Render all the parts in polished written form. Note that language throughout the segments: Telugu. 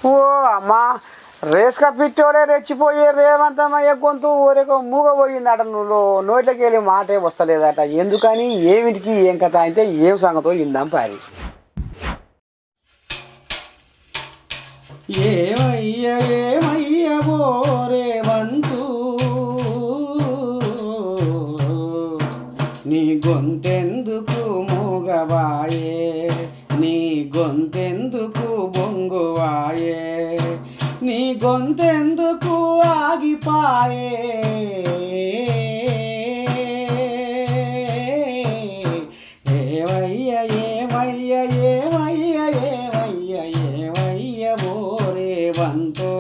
ఓ అమ్మా రేస్క పిట్టోలే రెచ్చిపోయి రేవంతమయ్య గొంతు ఊరేకో మూగపోయిందట నువ్వు నోట్లోకి వెళ్ళి మాటే వస్తలేదట ఎందుకని ఏమిటికి ఏం కథ అంటే ఏం సంగతో ఇందాం పారి ఏమయ్య ఓ రేవంతు నీ గొంతెందుకు మూగవాయే నీ గొంతెందుకు బొంగువాయే నీ గొంతెందుకు ఆగిపాయే ఏమయ్య ఓ రేవంతో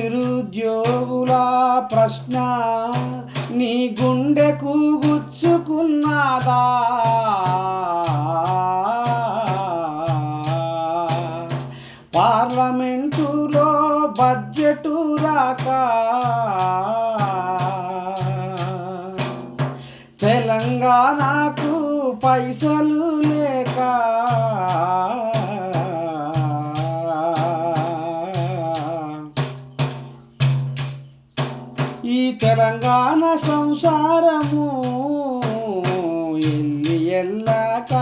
నిరుద్యోగుల ప్రశ్న నీ గుండెకు గుచ్చుకున్నదా పార్లమెంటులో బడ్జెటు రాక తెలంగాణకు పైసలు లేక ఈ తెలంగాణ సంసారము ఎల్లాక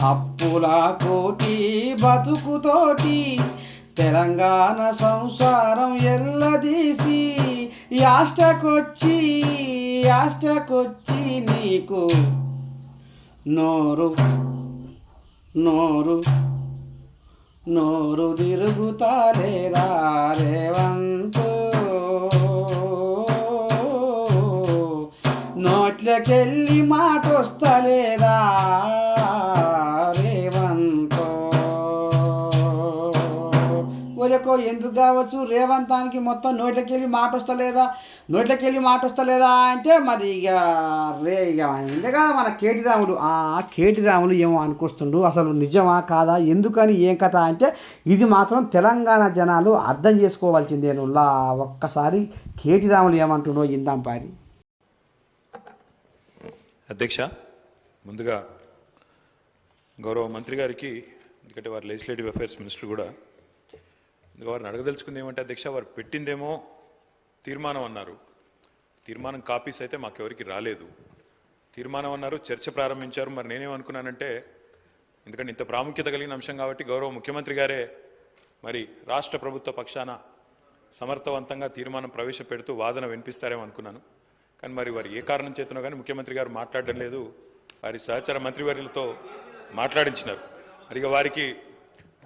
అప్పుల కోటి బతుకుతోటి తెలంగాణ సంసారం ఎల్లదీసి యాష్టకొచ్చి నీకు నోరు తిరుగుతాలేదా రేవంతు నోట్లకెళ్ళి మాట వస్తలేదా రేవంతో ఊరకో ఎందుకు కావచ్చు రేవంతానికి మొత్తం నోట్లకెళ్ళి మాట వస్తలేదా అంటే మరి ఇక ఇంతగా మన కేటీ రాములు ఏమో అనుకొస్తుండు అసలు నిజమా కాదా ఎందుకని ఏం కథ అంటే ఇది మాత్రం తెలంగాణ జనాలు అర్థం చేసుకోవాల్సిందే నువ్వులా ఒక్కసారి కేటీ రాములు ఏమంటుండో ఇందాం పారి అధ్యక్ష ముందుగా గౌరవ మంత్రి గారికి ఎందుకంటే వారు లెజిస్లేటివ్ అఫైర్స్ మినిస్టర్ కూడా వారిని అడగదలుచుకుంది ఏమంటే అధ్యక్ష వారు పెట్టిందేమో తీర్మానం అన్నారు తీర్మానం కాపీస్ అయితే మాకెవరికి రాలేదు తీర్మానం అన్నారు చర్చ ప్రారంభించారు మరి నేనేమనుకున్నానంటే ఎందుకంటే ఇంత ప్రాముఖ్యత కలిగిన అంశం కాబట్టి గౌరవ ముఖ్యమంత్రి గారే మరి రాష్ట్ర ప్రభుత్వ పక్షాన సమర్థవంతంగా తీర్మానం ప్రవేశపెడుతూ వాదన వినిపిస్తారేమో అనుకున్నాను కానీ మరి వారు ఏ కారణం చేతనో కానీ ముఖ్యమంత్రి గారు మాట్లాడడం లేదు వారి సహచర మంత్రివర్యులతో మాట్లాడించినారు మరి వారికి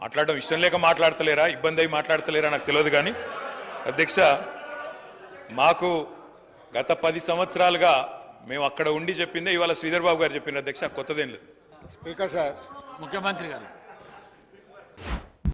మాట్లాడడం ఇష్టం లేక మాట్లాడతలేరా ఇబ్బంది అయి మాట్లాడతలేరా నాకు తెలియదు కానీ అధ్యక్ష మాకు గత 10 సంవత్సరాలుగా మేము అక్కడ ఉండి చెప్పిందే ఇవాళ శ్రీధర్ బాబు గారు చెప్పిన అధ్యక్ష కొత్తదేం లేదు స్పీకర్ సార్ ముఖ్యమంత్రి గారు